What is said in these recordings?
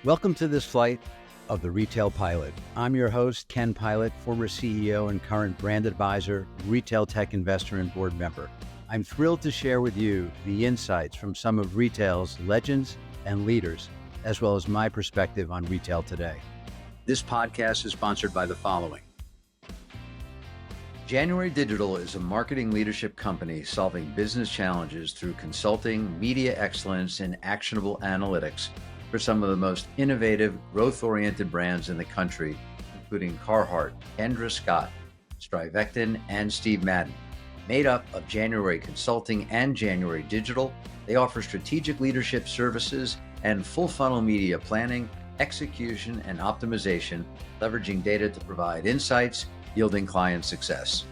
Welcome to this flight of the Retail Pilot. I'm your host, Ken Pilot, former CEO and current brand advisor, retail tech investor and board member. I'm thrilled to share with you the insights from some of retail's legends and leaders, as well as my perspective on retail today. This podcast is sponsored by the following. January Digital is a marketing leadership company solving business challenges through consulting, media excellence, and actionable analytics for some of the most innovative, growth-oriented brands in the country, including Carhartt, Kendra Scott, Strivectin, and Steve Madden. Made up of January Consulting and January Digital, they offer strategic leadership services and full-funnel media planning, execution, and optimization, leveraging data to provide insights, yielding client success.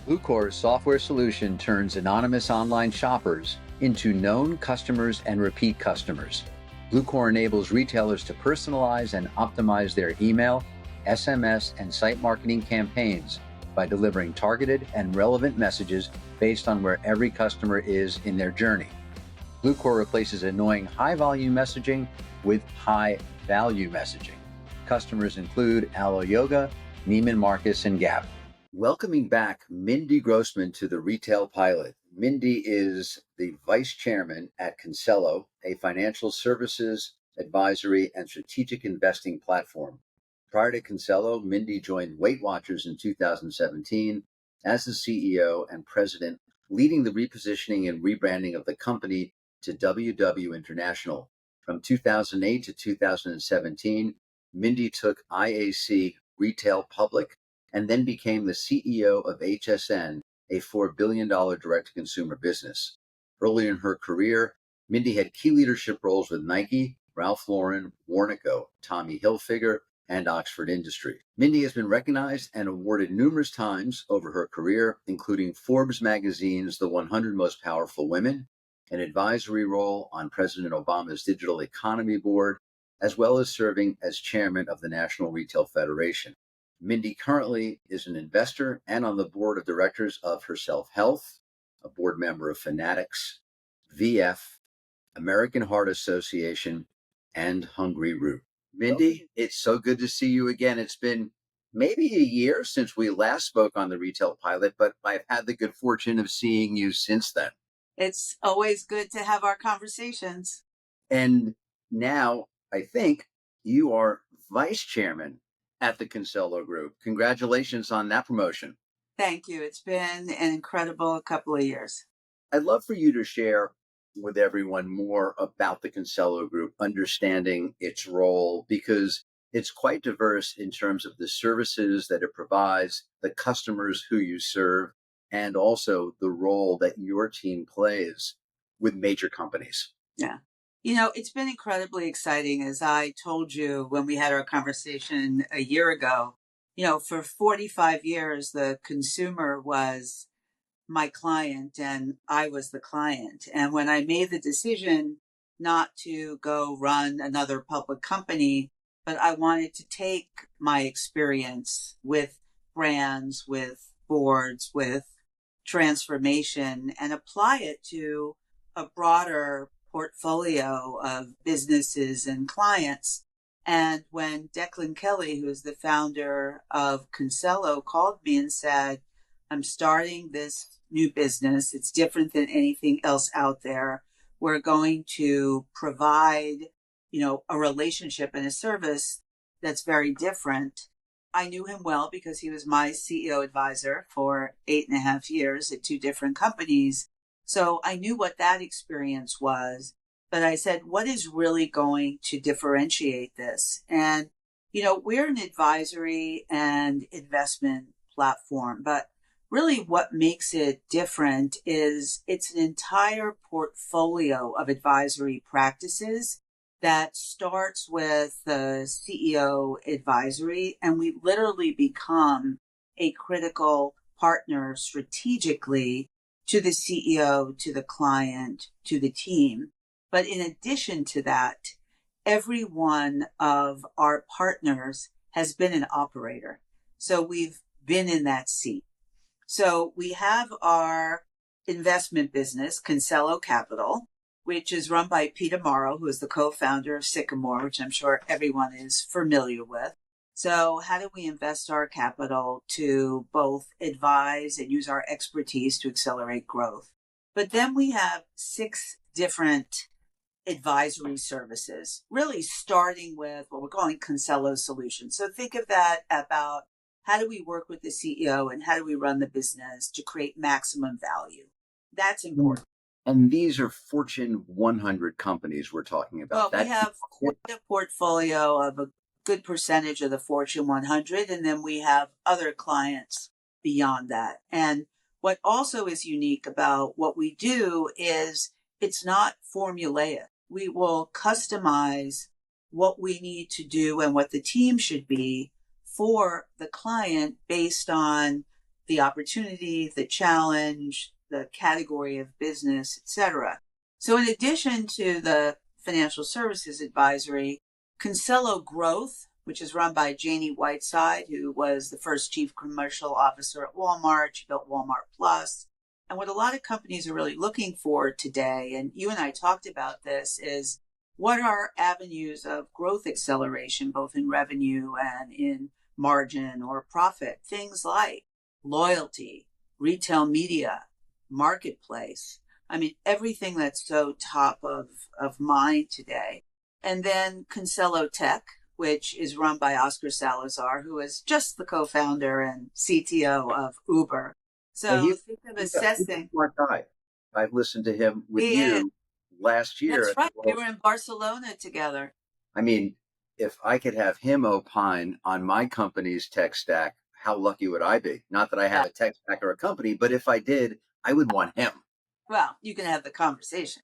Bluecore's software solution turns anonymous online shoppers into known customers and repeat customers. Bluecore enables retailers to personalize and optimize their email, SMS, and site marketing campaigns by delivering targeted and relevant messages based on where every customer is in their journey. Bluecore replaces annoying high-volume messaging with high-value messaging. Customers include Alo Yoga, Neiman Marcus, and Gap. Welcoming back Mindy Grossman to the Retail Pilot. Mindy is the vice chairman at Consello, a financial services, advisory, and strategic investing platform. Prior to Consello, Mindy joined Weight Watchers in 2017 as the CEO and president, leading the repositioning and rebranding of the company to WW International. From 2008 to 2017, Mindy took IAC Retail public and then became the CEO of HSN, a $4 billion direct-to-consumer business. Early in her career, Mindy had key leadership roles with Nike, Ralph Lauren, Warnaco, Tommy Hilfiger, and Oxford Industries. Mindy has been recognized and awarded numerous times over her career, including Forbes Magazine's The 100 Most Powerful Women, an advisory role on President Obama's Digital Economy Board, as well as serving as chairman of the National Retail Federation. Mindy currently is an investor and on the board of directors of Herself Health, a board member of Fanatics, VF, American Heart Association, and Hungry Root. Mindy, it's so good to see you again. It's been maybe a year since we last spoke on the Retail Pilot, but I've had the good fortune of seeing you since then. It's always good to have our conversations. And now I think you are vice chairman at the Consello Group. Congratulations on that promotion. Thank you. It's been an incredible couple of years. I'd love for you to share with everyone more about the Consello Group, understanding its role, because it's quite diverse in terms of the services that it provides, the customers who you serve, and also the role that your team plays with major companies. Yeah. You know, it's been incredibly exciting. As I told you when we had our conversation a year ago, for 45 years, the consumer was my client and I was the client. And when I made the decision not to go run another public company, but I wanted to take my experience with brands, with boards, with transformation and apply it to a broader portfolio of businesses and clients. And when Declan Kelly, who is the founder of Consello, called me and said, I'm starting this new business. It's different than anything else out there. We're going to provide, a relationship and a service that's very different. I knew him well because he was my CEO advisor for 8.5 years at 2 different companies. So I knew what that experience was, but I said, what is really going to differentiate this? And, we're an advisory and investment platform, but really what makes it different is it's an entire portfolio of advisory practices that starts with the CEO advisory, and we literally become a critical partner strategically to the CEO, to the client, to the team. But in addition to that, every one of our partners has been an operator. So we've been in that seat. So we have our investment business, Consello Capital, which is run by Peter Morrow, who is the co-founder of Sycamore, which I'm sure everyone is familiar with. So how do we invest our capital to both advise and use our expertise to accelerate growth? But then we have 6 different advisory services, really starting with what we're calling Consello solutions. So think of that about how do we work with the CEO and how do we run the business to create maximum value? That's important. And these are Fortune 100 companies we're talking about. Well, we have quite a portfolio of a good percentage of the Fortune 100, and then we have other clients beyond that. And what also is unique about what we do is it's not formulaic. We will customize what we need to do and what the team should be for the client based on the opportunity, the challenge, the category of business, etc. So in addition to the financial services advisory, Consello Growth, which is run by Janie Whiteside, who was the first chief commercial officer at Walmart. She built Walmart Plus. And what a lot of companies are really looking for today, and you and I talked about this, is what are avenues of growth acceleration, both in revenue and in margin or profit? Things like loyalty, retail media, marketplace. I mean, everything that's so top of mind today. And then Consello Tech, which is run by Oscar Salazar, who is just the co-founder and CTO of Uber. So think of assessing. He's a smart guy. I've listened to him with you last year. That's right. We were in Barcelona together. I mean, if I could have him opine on my company's tech stack, how lucky would I be? Not that I have a tech stack or a company, but if I did, I would want him. Well, you can have the conversation.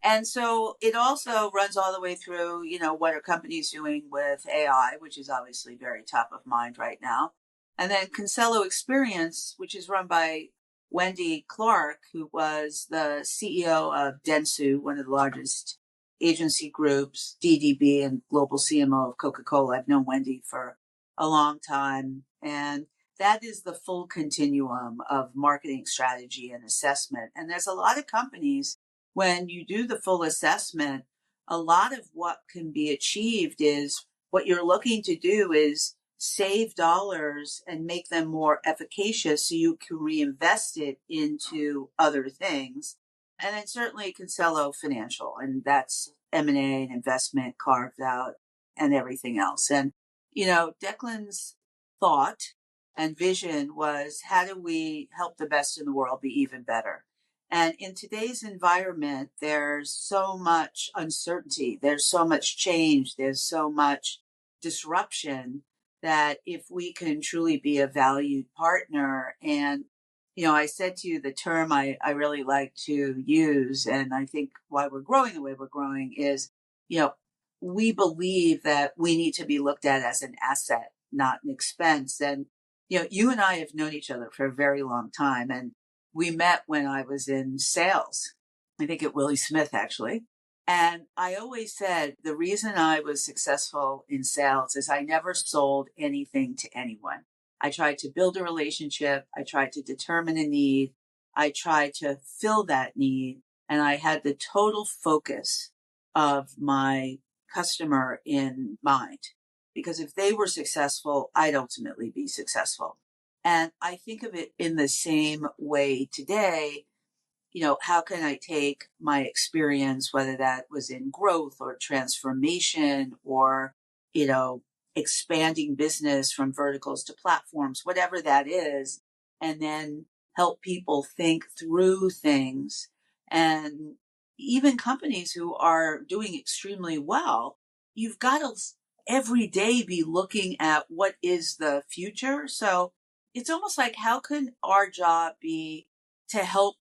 And so it also runs all the way through, what are companies doing with AI, which is obviously very top of mind right now. And then Consello Experience, which is run by Wendy Clark, who was the CEO of Dentsu, one of the largest agency groups, DDB, and global CMO of Coca-Cola. I've known Wendy for a long time. And that is the full continuum of marketing strategy and assessment. And there's a lot of companies, when you do the full assessment, a lot of what can be achieved is what you're looking to do is save dollars and make them more efficacious so you can reinvest it into other things. And then certainly Consello Financial, and that's M&A and investment carved out and everything else. And, Declan's thought and vision was, how do we help the best in the world be even better? And in today's environment, there's so much uncertainty, there's so much change, there's so much disruption that if we can truly be a valued partner, and, I said to you, the term I really like to use, and I think why we're growing the way we're growing is, we believe that we need to be looked at as an asset, not an expense. And, you and I have known each other for a very long time. And we met when I was in sales, I think at Willie Smith, actually. And I always said the reason I was successful in sales is I never sold anything to anyone. I tried to build a relationship. I tried to determine a need. I tried to fill that need. And I had the total focus of my customer in mind. Because if they were successful, I'd ultimately be successful. And I think of it in the same way today. How can I take my experience, whether that was in growth or transformation or, expanding business from verticals to platforms, whatever that is, and then help people think through things. And even companies who are doing extremely well, you've got to every day be looking at what is the future. So it's almost like, how can our job be to help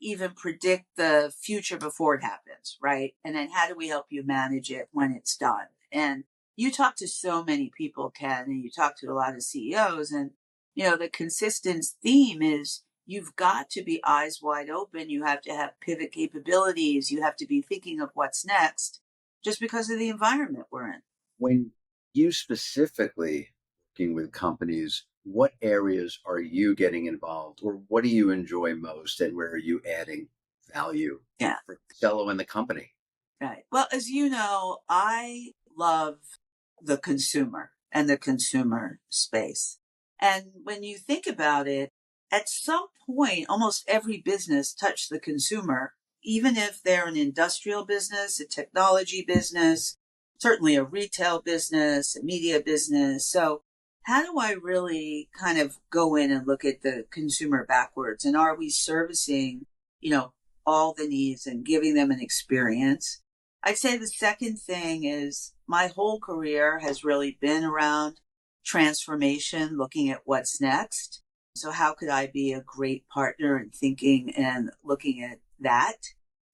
even predict the future before it happens, right? And then how do we help you manage it when it's done? And you talk to so many people, Ken, and you talk to a lot of CEOs, and, the consistent theme is you've got to be eyes wide open. You have to have pivot capabilities. You have to be thinking of what's next just because of the environment we're in. When you specifically working with companies, what areas are you getting involved, or what do you enjoy most, and where are you adding value Yeah. for Consello and the company? Right. Well, as you know, I love the consumer and the consumer space. And when you think about it, at some point, almost every business touched the consumer, even if they're an industrial business, a technology business, certainly a retail business, a media business. So how do I really kind of go in and look at the consumer backwards? And are we servicing, all the needs and giving them an experience? I'd say the second thing is my whole career has really been around transformation, looking at what's next. So how could I be a great partner in thinking and looking at that?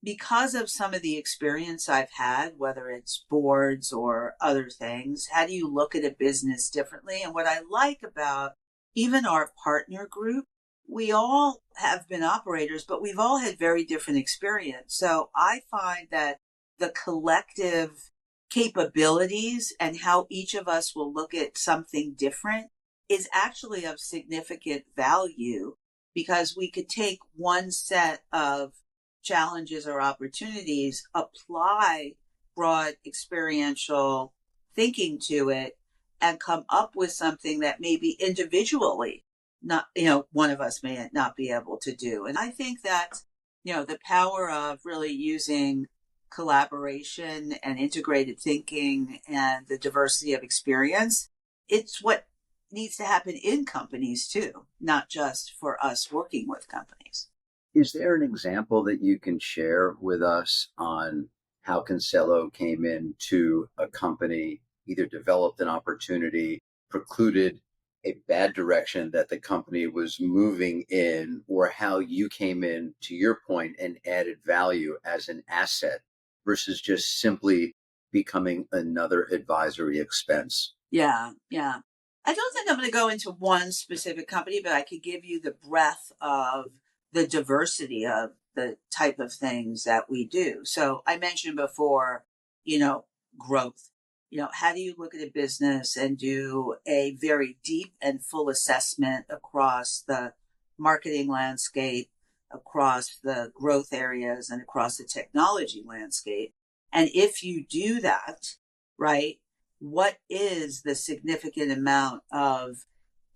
Because of some of the experience I've had, whether it's boards or other things, how do you look at a business differently? And what I like about even our partner group, we all have been operators, but we've all had very different experience. So I find that the collective capabilities and how each of us will look at something different is actually of significant value, because we could take one set of challenges or opportunities, apply broad experiential thinking to it, and come up with something that maybe individually not, one of us may not be able to do. And I think that, the power of really using collaboration and integrated thinking and the diversity of experience, it's what needs to happen in companies too, not just for us working with companies. Is there an example that you can share with us on how Consello came into a company, either developed an opportunity, precluded a bad direction that the company was moving in, or how you came in, to your point, and added value as an asset versus just simply becoming another advisory expense? Yeah, yeah. I don't think I'm going to go into one specific company, but I could give you the breadth of the diversity of the type of things that we do. So I mentioned before, growth. How do you look at a business and do a very deep and full assessment across the marketing landscape, across the growth areas, and across the technology landscape? And if you do that, right, what is the significant amount of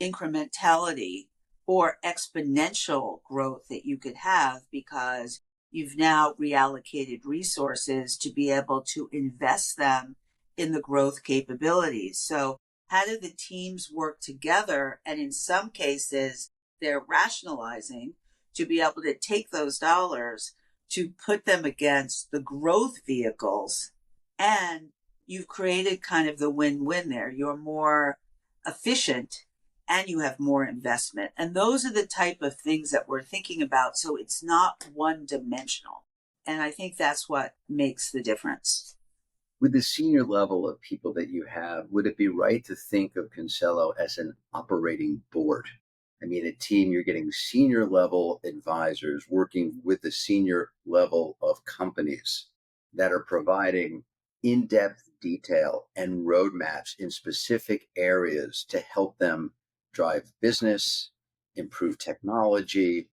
incrementality or exponential growth that you could have, because you've now reallocated resources to be able to invest them in the growth capabilities? So how do the teams work together? And in some cases, they're rationalizing to be able to take those dollars to put them against the growth vehicles. And you've created kind of the win-win there. You're more efficient and you have more investment. And those are the type of things that we're thinking about. So it's not one dimensional. And I think that's what makes the difference. With the senior level of people that you have, would it be right to think of Consello as an operating board? I mean, a team, you're getting senior level advisors working with the senior level of companies that are providing in-depth detail and roadmaps in specific areas to help them drive business, improve technology.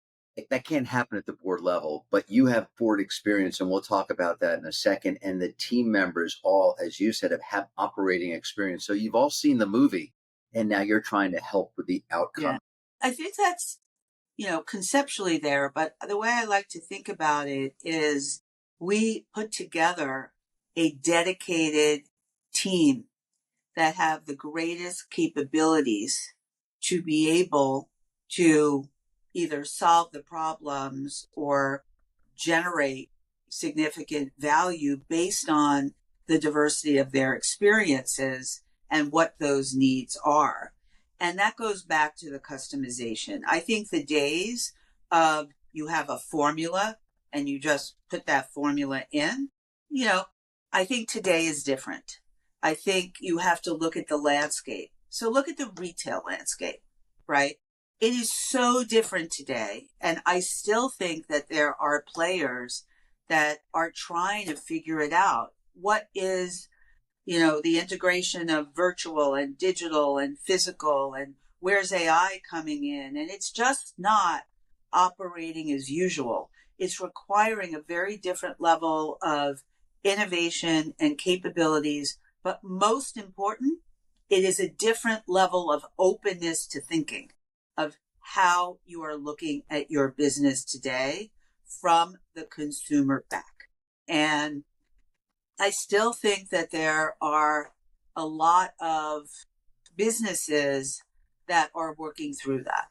That can't happen at the board level, but you have board experience, and we'll talk about that in a second. And the team members all, as you said, have operating experience. So you've all seen the movie, and now you're trying to help with the outcome. Yeah. I think that's, conceptually there, but the way I like to think about it is we put together a dedicated team that have the greatest capabilities to be able to either solve the problems or generate significant value based on the diversity of their experiences and what those needs are. And that goes back to the customization. I think the days of you have a formula and you just put that formula in, I think today is different. I think you have to look at the landscape. So look at the retail landscape, right? It is so different today. And I still think that there are players that are trying to figure it out. What is, the integration of virtual and digital and physical, and where's AI coming in? And it's just not operating as usual. it's requiring a very different level of innovation and capabilities. But most important, it is a different level of openness to thinking of how you are looking at your business today from the consumer back. And I still think that there are a lot of businesses that are working through that.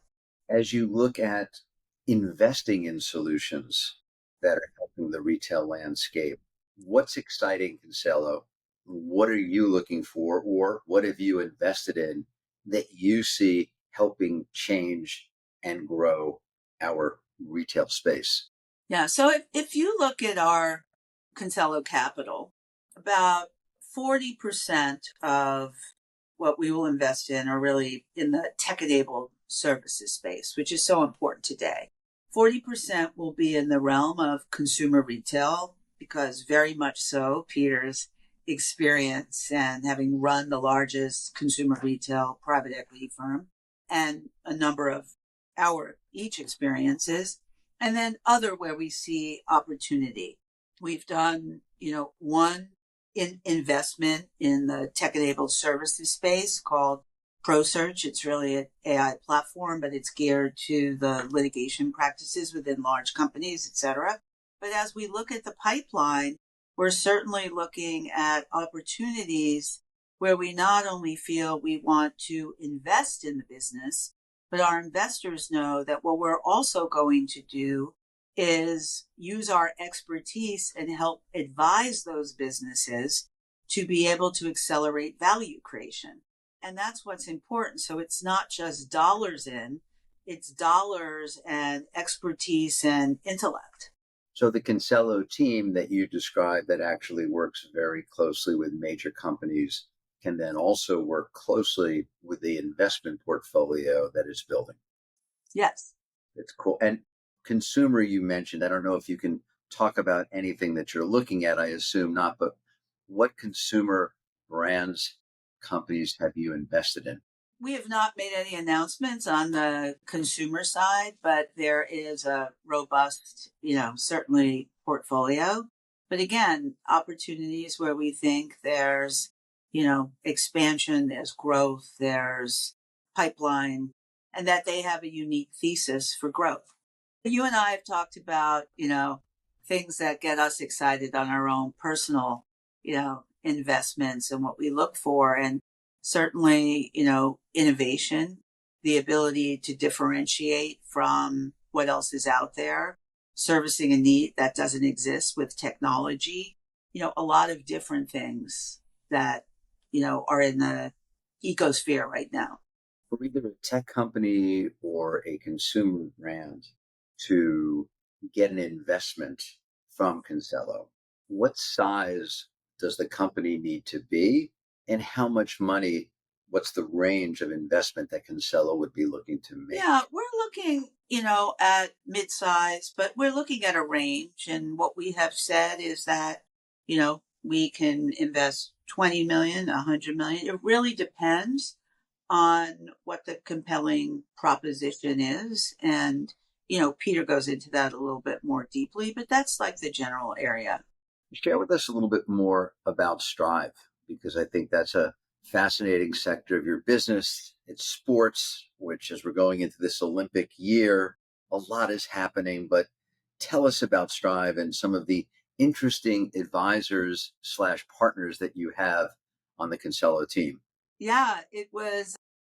As you look at investing in solutions that are helping the retail landscape, what's exciting, Consello? What are you looking for, or what have you invested in that you see helping change and grow our retail space? Yeah. So if you look at our Consello capital, about 40% of what we will invest in are really in the tech-enabled services space, which is so important today. 40% will be in the realm of consumer retail, because very much so, Peter's experience and having run the largest consumer retail private equity firm and a number of our each experiences, and then other where we see opportunity. We've done, one investment in the tech-enabled services space called ProSearch. It's really an AI platform, but it's geared to the litigation practices within large companies, et cetera. But as we look at the pipeline, we're certainly looking at opportunities where we not only feel we want to invest in the business, but our investors know that what we're also going to do is use our expertise and help advise those businesses to be able to accelerate value creation. And that's what's important. So it's not just dollars in, it's dollars and expertise and intellect. So the Consello team that you described that actually works very closely with major companies can then also work closely with the investment portfolio that is building. Yes. It's cool. And consumer, you mentioned, I don't know if you can talk about anything that you're looking at. I assume not, but what consumer brands, companies have you invested in? We have not made any announcements on the consumer side, but there is a robust, certainly portfolio. But again, opportunities where we think there's, expansion, there's growth, there's pipeline, and that they have a unique thesis for growth. You and I have talked about, things that get us excited on our own personal, investments and what we look for. And certainly, innovation, the ability to differentiate from what else is out there, servicing a need that doesn't exist with technology, a lot of different things that, are in the ecosphere right now. For either a tech company or a consumer brand to get an investment from Consello, what size does the company need to be, and how much money, what's the range of investment that Consello would be looking to make? Yeah, we're looking, at mid-size, but we're looking at a range. And what we have said is that, we can invest 20 million, 100 million. It really depends on what the compelling proposition is. And, Peter goes into that a little bit more deeply, but that's like the general area. Share with us a little bit more about Strive, because I think that's a fascinating sector of your business. It's sports, which as we're going into this Olympic year, a lot is happening, but tell us about Strive and some of the interesting advisors / partners that you have on the Consello team. Yeah,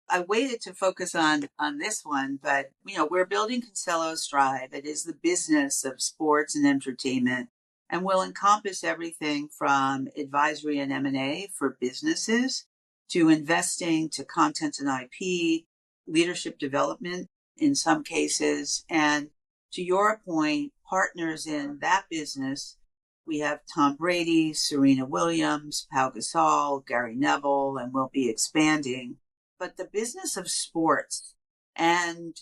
I waited to focus on this one, but, we're building Consello Strive. It is the business of sports and entertainment, and will encompass everything from advisory and M&A for businesses to investing to content and IP, leadership development in some cases. And to your point, partners in that business, we have Tom Brady, Serena Williams, Pau Gasol, Gary Neville, and we'll be expanding. But the business of sports and,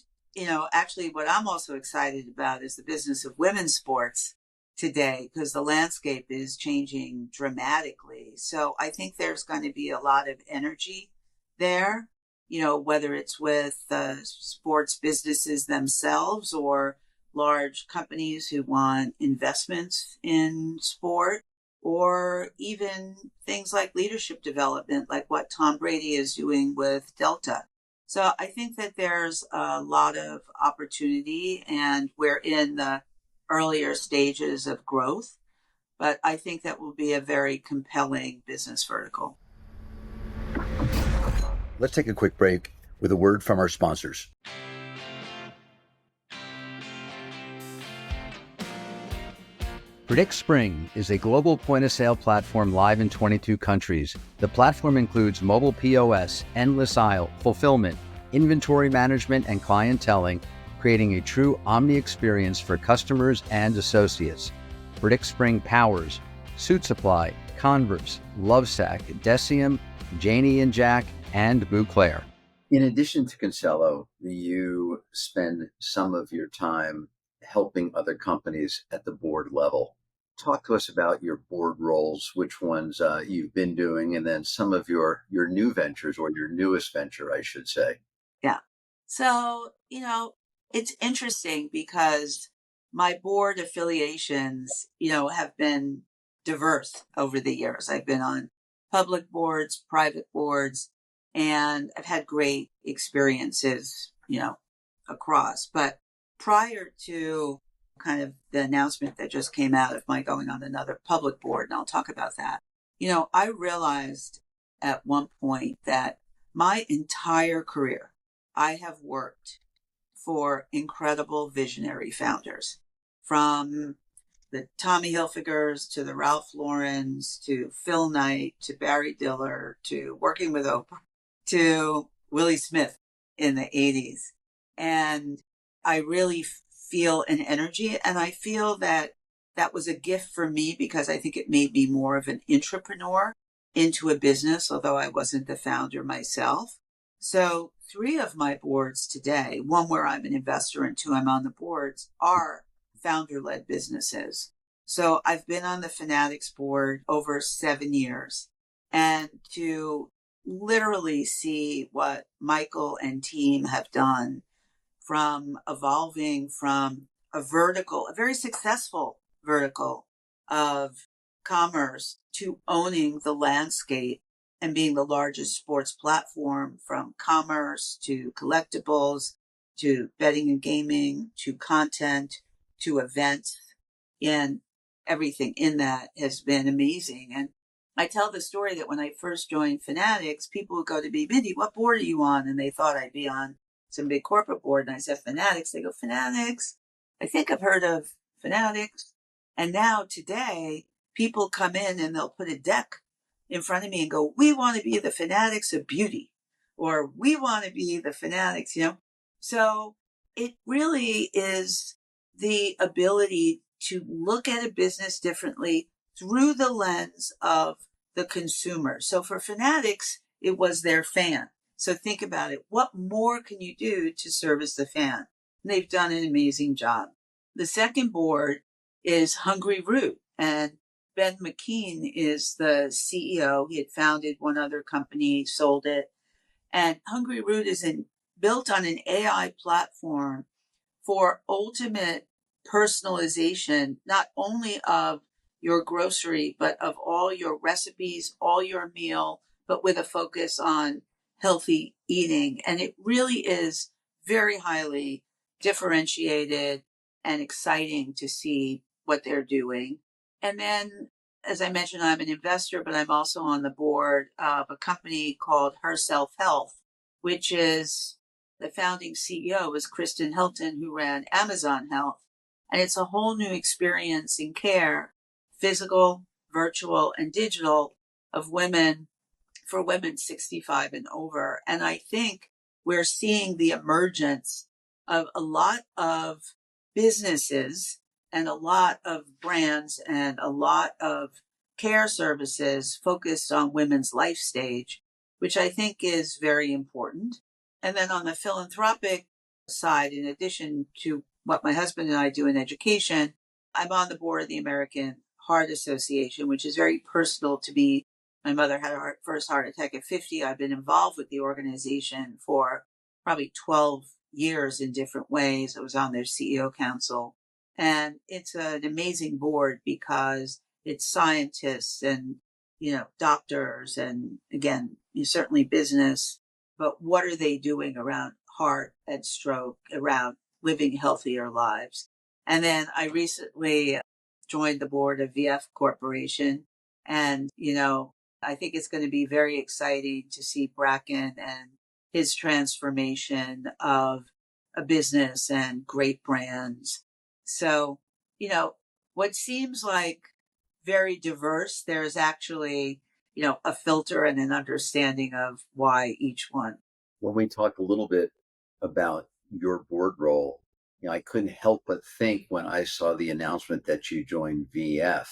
actually what I'm also excited about is the business of women's sports today, because the landscape is changing dramatically. So I think there's going to be a lot of energy there, whether it's with the sports businesses themselves or large companies who want investments in sport, or even things like leadership development, like what Tom Brady is doing with Delta. So I think that there's a lot of opportunity, and we're in the earlier stages of growth, but I think that will be a very compelling business vertical. Let's take a quick break with a word from our sponsors. Predict Spring is a global point-of-sale platform live in 22 countries. The platform includes mobile POS, endless aisle, fulfillment, inventory management, and clienteling, creating a true omni experience for customers and associates. Predict Spring powers Suit Supply, Converse, Lovesac, Decium, Janie and Jack, and Bouclair. In addition to Consello, you spend some of your time helping other companies at the board level. Talk to us about your board roles, which ones you've been doing, and then some of your new ventures, or your newest venture, I should say. Yeah. So, it's interesting because my board affiliations, have been diverse over the years. I've been on public boards, private boards, and I've had great experiences, across. But prior to kind of the announcement that just came out of my going on another public board, and I'll talk about that, I realized at one point that my entire career, I have worked for incredible visionary founders, from the Tommy Hilfigers to the Ralph Laurens to Phil Knight to Barry Diller to working with Oprah to Willie Smith in the 80s. And I really feel an energy, and I feel that that was a gift for me because I think it made me more of an entrepreneur into a business, although I wasn't the founder myself. So 3 of my boards today, one where I'm an investor and 2 I'm on the boards, are founder-led businesses. So I've been on the Fanatics board over 7 years, and to literally see what Michael and team have done from evolving from a vertical, a very successful vertical of commerce, to owning the landscape and being the largest sports platform, from commerce to collectibles to betting and gaming to content to events, and everything in that has been amazing. And I tell the story that when I first joined Fanatics, people would go to me, Mindy, what board are you on? And they thought I'd be on some big corporate board. And I said, Fanatics. They go, Fanatics? I think I've heard of Fanatics. And now today, people come in and they'll put a deck in front of me and go, we want to be the Fanatics of beauty, or we want to be the Fanatics, So it really is the ability to look at a business differently through the lens of the consumer. So for Fanatics, it was their fan. So think about it. What more can you do to service the fan? And they've done an amazing job. The second board is Hungry Root, and Ben McKean is the CEO. He had founded one other company, sold it. And Hungry Root is built on an AI platform for ultimate personalization, not only of your grocery, but of all your recipes, all your meal, but with a focus on healthy eating. And it really is very highly differentiated and exciting to see what they're doing. And then, as I mentioned, I'm an investor, but I'm also on the board of a company called Herself Health, which is the founding CEO is Kristen Hilton, who ran Amazon Health. And it's a whole new experience in care, physical, virtual, and digital, of women, for women 65 and over. And I think we're seeing the emergence of a lot of businesses and a lot of brands and a lot of care services focused on women's life stage, which I think is very important. And then on the philanthropic side, in addition to what my husband and I do in education, I'm on the board of the American Heart Association, which is very personal to me. My mother had her first heart attack at 50. I've been involved with the organization for probably 12 years in different ways. I was on their CEO council. And it's an amazing board because it's scientists and, doctors and again, certainly business, but what are they doing around heart and stroke, around living healthier lives? And then I recently joined the board of VF Corporation. And, I think it's going to be very exciting to see Bracken and his transformation of a business and great brands. So, what seems like very diverse, there's actually, a filter and an understanding of why each one. When we talk a little bit about your board role, I couldn't help but think when I saw the announcement that you joined VF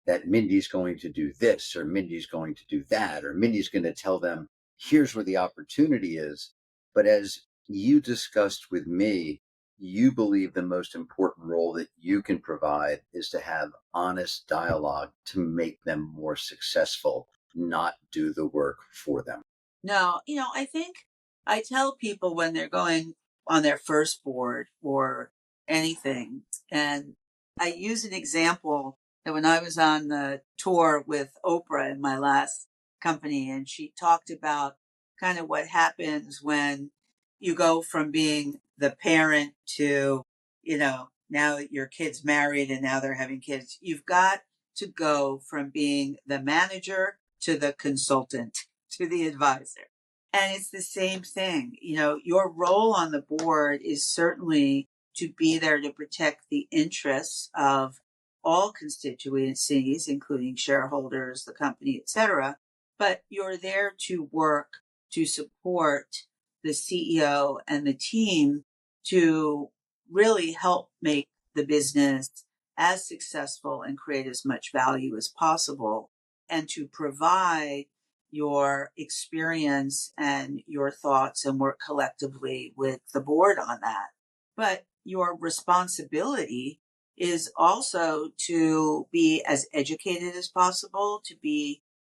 that Mindy's going to do this, or Mindy's going to do that, or Mindy's going to tell them, here's where the opportunity is. But as you discussed with me, you believe the most important role that you can provide is to have honest dialogue to make them more successful, not do the work for them. No, I think I tell people when they're going on their first board or anything, and I use an example that when I was on the tour with Oprah in my last company, and she talked about kind of what happens when you go from being the parent to, now that your kid's married and now they're having kids, you've got to go from being the manager to the consultant to the advisor. And it's the same thing. Your role on the board is certainly to be there to protect the interests of all constituencies, including shareholders, the company, etc. But you're there to work to support the CEO and the team to really help make the business as successful and create as much value as possible, and to provide your experience and your thoughts and work collectively with the board on that. But your responsibility is also to be as educated as possible, to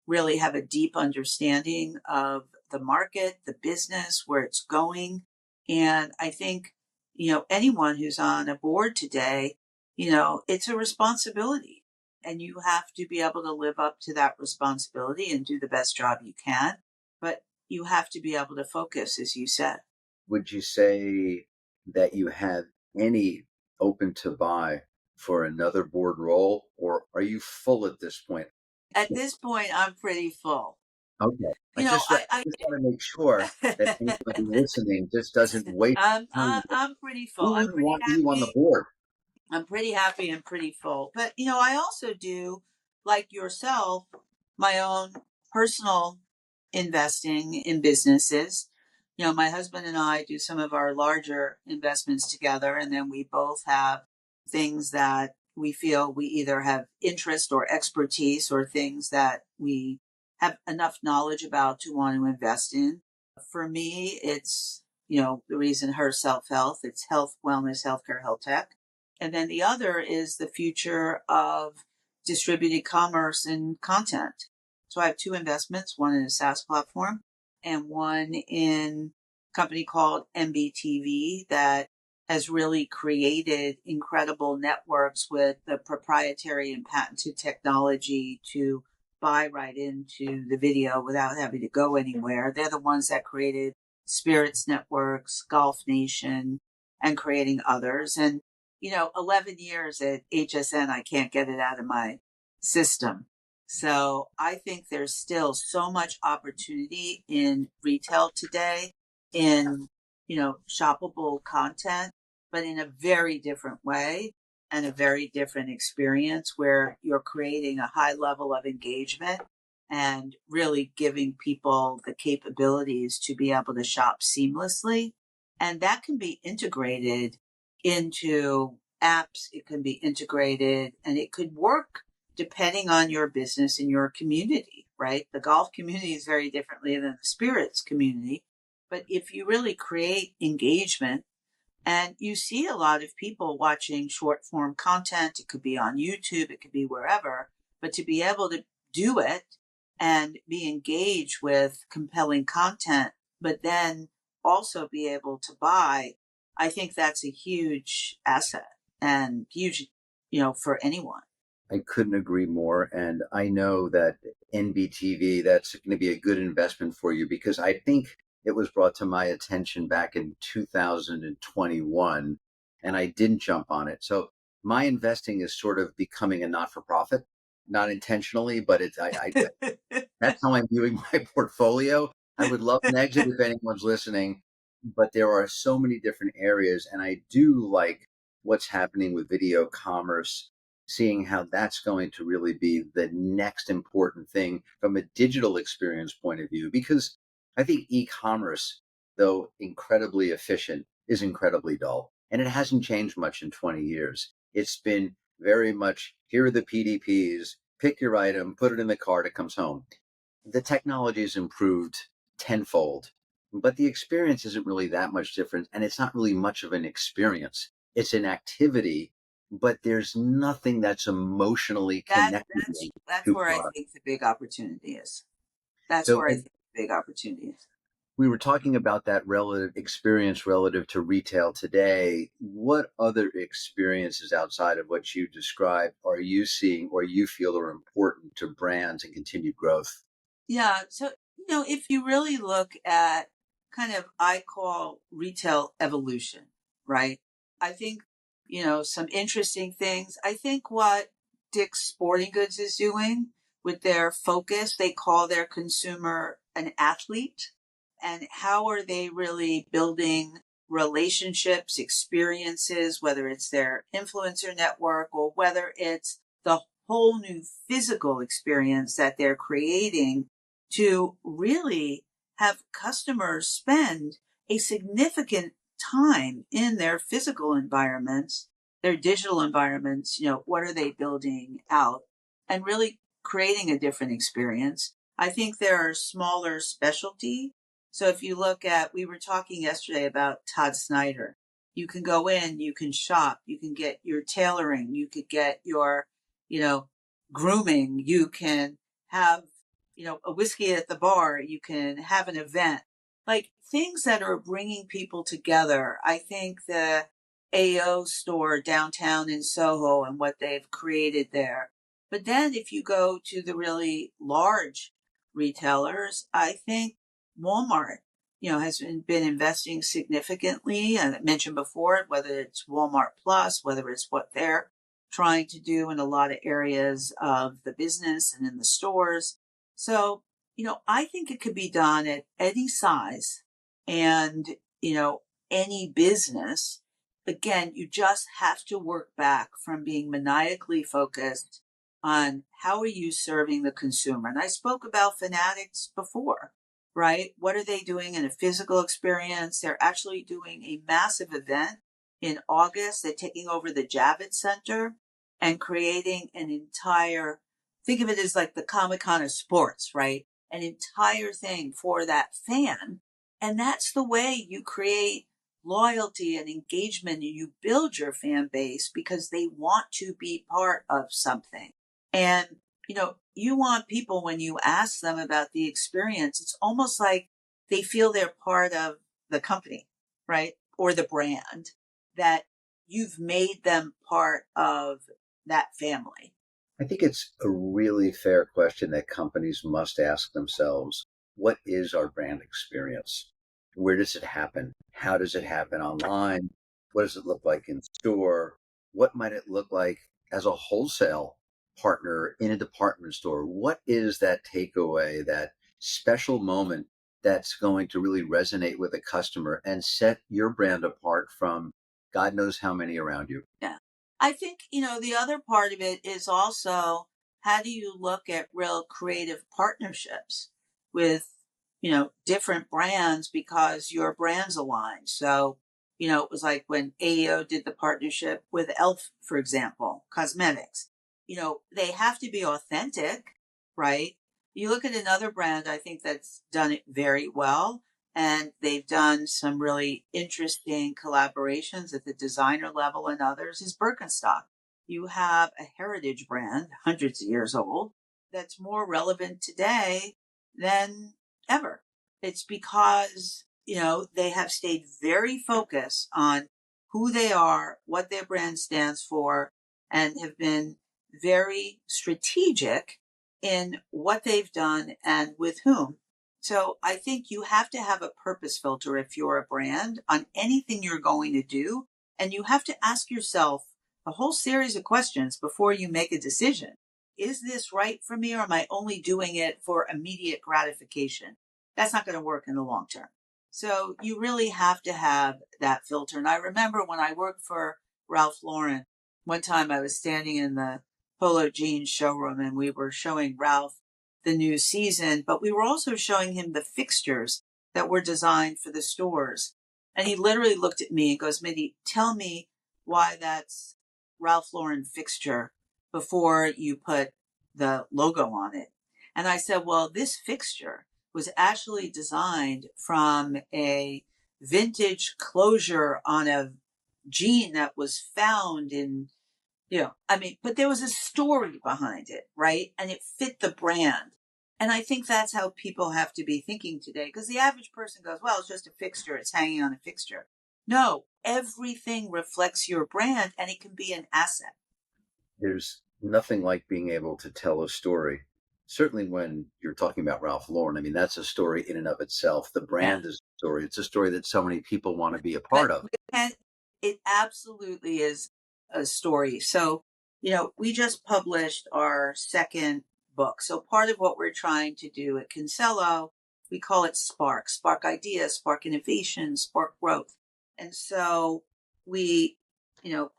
really have a deep understanding of the market, the business, where it's going. And I think, anyone who's on a board today, it's a responsibility. And you have to be able to live up to that responsibility and do the best job you can. But you have to be able to focus, as you said. Would you say that you have any open to buy for another board role, or are you full at this point? At this point, I'm pretty full. Okay. You know, I just want to make sure that anybody listening just doesn't waste time. I'm pretty full. Who I'm would pretty want you on the happy. board? I'm pretty happy and pretty full. But, I also do, like yourself, my own personal investing in businesses. My husband and I do some of our larger investments together, and then we both have things that we feel we either have interest or expertise, or things that we have enough knowledge about to want to invest in. For me, it's, the reason her self-health, it's health, wellness, healthcare, health tech. And then the other is the future of distributed commerce and content. So I have two investments, one in a SaaS platform and one in a company called MBTV that has really created incredible networks with the proprietary and patented technology to buy right into the video without having to go anywhere. They're the ones that created Spirits Networks, Golf Nation, and creating others. And 11 years at HSN, I can't get it out of my system. So I think there's still so much opportunity in retail today in, shoppable content, but in a very different way and a very different experience where you're creating a high level of engagement and really giving people the capabilities to be able to shop seamlessly. And that can be integrated into apps. It can be integrated and it could work depending on your business and your community, right? The golf community is very differently than the spirits community. But if you really create engagement, and you see a lot of people watching short form content, it could be on YouTube, it could be wherever, but to be able to do it and be engaged with compelling content, but then also be able to buy, I think that's a huge asset and huge, for anyone. I couldn't agree more. And I know that NBTV, that's going to be a good investment for you because I think it was brought to my attention back in 2021 and I didn't jump on it. So my investing is sort of becoming a not for profit, not intentionally, but that's how I'm viewing my portfolio. I would love an exit if anyone's listening, but there are so many different areas. And I do like what's happening with video commerce, seeing how that's going to really be the next important thing from a digital experience point of view. Because I think e commerce, though incredibly efficient, is incredibly dull. And it hasn't changed much in 20 years. It's been very much here are the PDPs, pick your item, put it in the cart, it comes home. The technology has improved tenfold, but the experience isn't really that much different. And it's not really much of an experience. It's an activity, but there's nothing that's emotionally That connected that's to where I product. think the big opportunity is. That's So where I think the big opportunity is. we were talking about that relative experience relative to retail today. What other experiences outside of what you described are you seeing or you feel are important to brands and continued growth? Yeah. So, if you really look at kind of, I call retail evolution, right? I think, some interesting things. I think what Dick's Sporting Goods is doing with their focus, they call their consumer an athlete. And how are they really building relationships, experiences, whether it's their influencer network or whether it's the whole new physical experience that they're creating to really have customers spend a significant time in their physical environments, their digital environments, what are they building out and really creating a different experience. I think there are smaller specialty. So if you look at, we were talking yesterday about Todd Snyder. You can go in, you can shop, you can get your tailoring, you could get your, you know, grooming, you can have, a whiskey at the bar, you can have an event, like things that are bringing people together. I think the AO store downtown in Soho and what they've created there. But then if you go to the really large retailers, I think Walmart, has been investing significantly. And I mentioned before, whether it's Walmart Plus, whether it's what they're trying to do in a lot of areas of the business and in the stores. So, I think it could be done at any size and, any business. Again, you just have to work back from being maniacally focused on how are you serving the consumer. And I spoke about Fanatics before, right? What are they doing in a physical experience? They're actually doing a massive event in August. They're taking over the Javits Center and creating an entire, think of it as like the Comic-Con of sports, right? An entire thing for that fan. And that's the way you create loyalty and engagement and you build your fan base because they want to be part of something. And, you want people when you ask them about the experience, it's almost like they feel they're part of the company, right? Or the brand that you've made them part of that family. I think it's a really fair question that companies must ask themselves. What is our brand experience? Where does it happen? How does it happen online? What does it look like in store? What might it look like as a wholesale partner in a department store? What is that takeaway, that special moment that's going to really resonate with a customer and set your brand apart from God knows how many around you? Yeah. I think, the other part of it is also how do you look at real creative partnerships with, different brands because your brands align. So, it was like when AEO did the partnership with Elf, for example, cosmetics. They have to be authentic, right? You look at another brand, I think that's done it very well and they've done some really interesting collaborations at the designer level and others is Birkenstock. You have a heritage brand, hundreds of years old, that's more relevant today than ever. It's because they have stayed very focused on who they are, what their brand stands for, and have been very strategic in what they've done and with whom. So I think you have to have a purpose filter if you're a brand on anything you're going to do. And you have to ask yourself a whole series of questions before you make a decision. Is this right for me, or am I only doing it for immediate gratification? That's not going to work in the long term. So you really have to have that filter. And I remember when I worked for Ralph Lauren, one time I was standing in the Polo Jeans showroom and we were showing Ralph the new season, but we were also showing him the fixtures that were designed for the stores. And he literally looked at me and goes, Mindy, tell me why that's Ralph Lauren fixture before you put the logo on it. And I said, well, this fixture was actually designed from a vintage closure on a jean that was found in, but there was a story behind it, right? And it fit the brand. And I think that's how people have to be thinking today, because the average person goes, well, it's just a fixture. It's hanging on a fixture. No, everything reflects your brand and it can be an asset. There's nothing like being able to tell a story. Certainly when you're talking about Ralph Lauren, I mean, that's a story in and of itself. The brand is a story. It's a story that so many people want to be a part of. And it absolutely is a story. So, we just published our second book. So part of what we're trying to do at Consello, we call it Spark ideas, spark innovation, spark growth. And so we,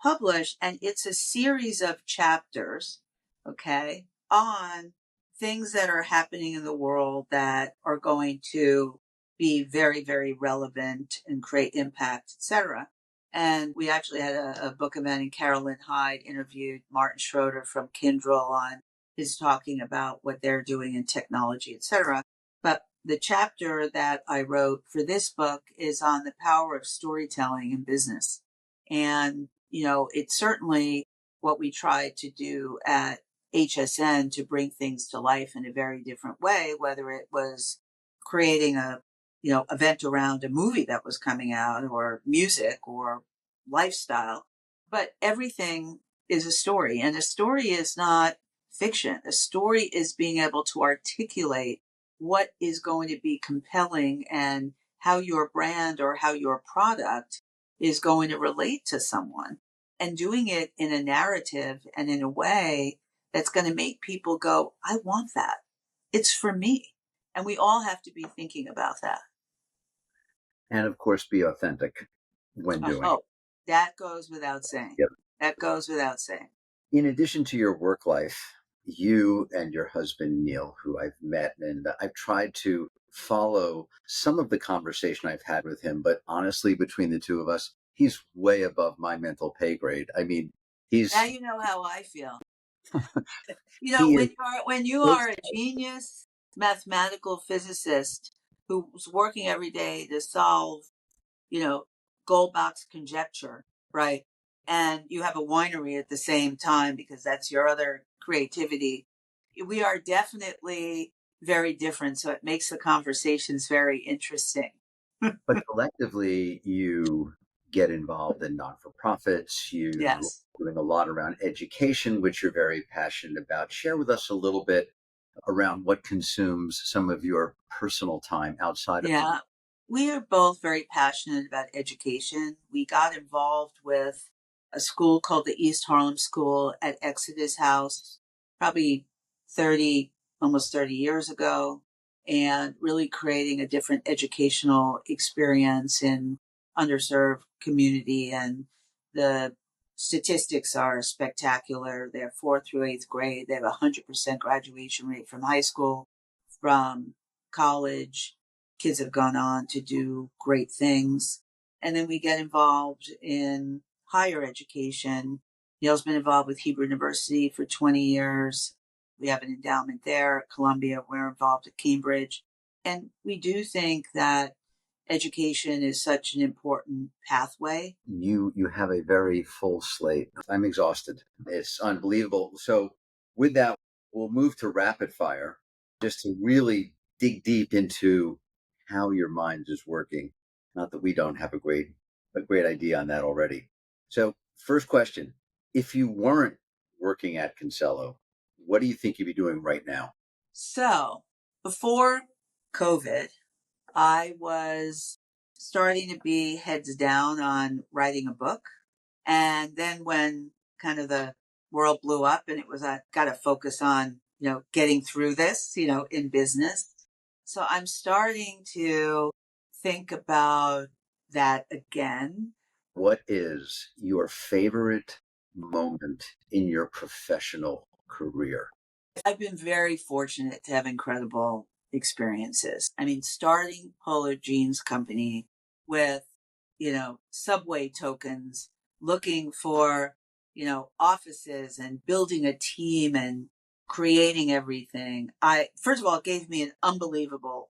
publish, and it's a series of chapters, okay, on things that are happening in the world that are going to be very, very relevant and create impact, etc. And we actually had a book event, and Carolyn Hyde interviewed Martin Schroeder from Kyndryl on his talking about what they're doing in technology, etc. But the chapter that I wrote for this book is on the power of storytelling in business. And, it's certainly what we tried to do at HSN to bring things to life in a very different way, whether it was creating a event around a movie that was coming out, or music, or lifestyle. But everything is a story, and a story is not fiction. A story is being able to articulate what is going to be compelling and how your brand or how your product is going to relate to someone, and doing it in a narrative and in a way that's going to make people go, I want that. It's for me. And we all have to be thinking about that. And of course, be authentic when doing it. That goes without saying. Yep. That goes without saying. In addition to your work life, you and your husband, Neil, who I've met, and I've tried to follow some of the conversation I've had with him, but honestly, between the two of us, he's way above my mental pay grade. I mean, Now you know how I feel. he is, when you are a genius mathematical physicist who's working every day to solve, Goldbach's conjecture, right? And you have a winery at the same time because that's your other creativity. We are definitely very different, so it makes the conversations very interesting. but collectively, you get involved in non-for-profits. You Yes. doing a lot around education, which you're very passionate about. Share with us a little bit around what consumes some of your personal time outside of the. Yeah. We are both very passionate about education. We got involved with a school called the East Harlem School at Exodus House, probably 30, almost 30 years ago, and really creating a different educational experience in underserved community. And the statistics are spectacular. They're fourth through eighth grade. They have 100% graduation rate from high school, from college. Kids have gone on to do great things. And then we get involved in higher education. Neil's been involved with Hebrew University for 20 years. We have an endowment there at Columbia. We're involved at Cambridge. And we do think that education is such an important pathway. You have a very full slate. I'm exhausted. It's unbelievable. So with that, we'll move to rapid fire just to really dig deep into how your mind is working. Not that we don't have a great idea on that already. So, first question, if you weren't working at Consello, what do you think you'd be doing right now? So before COVID, I was starting to be heads down on writing a book. And then when kind of the world blew up and it was, I got to focus on, getting through this, in business. So I'm starting to think about that again. What is your favorite moment in your professional career? I've been very fortunate to have incredible experiences. I mean, starting Polo Jeans Company with, subway tokens, looking for, offices and building a team and creating everything. First of all, it gave me an unbelievable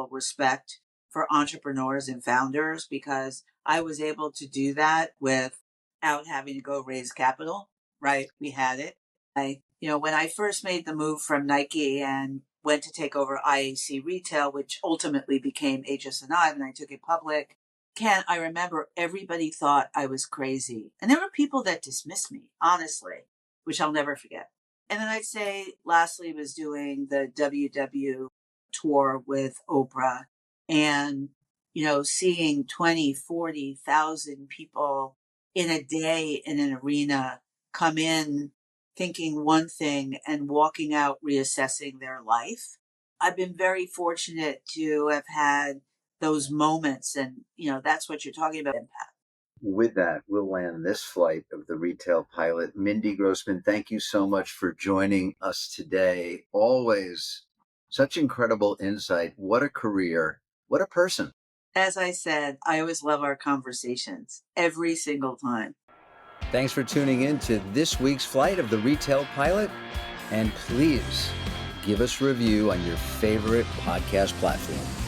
respect for entrepreneurs and founders because I was able to do that without having to go raise capital, right? We had it. When I first made the move from Nike and went to take over IAC Retail, which ultimately became HSN, and I took it public, I remember everybody thought I was crazy. And there were people that dismissed me, honestly, which I'll never forget. And then I'd say, lastly, was doing the WW tour with Oprah and, seeing 20, 40,000 people in a day in an arena come in thinking one thing and walking out reassessing their life. I've been very fortunate to have had those moments, and that's what you're talking about, impact. With that, we'll land this flight of the retail pilot. Mindy Grossman, thank you so much for joining us today. Always such incredible insight. What a career. What a person. As I said, I always love our conversations every single time. Thanks for tuning in to this week's flight of the retail pilot. And please give us a review on your favorite podcast platform.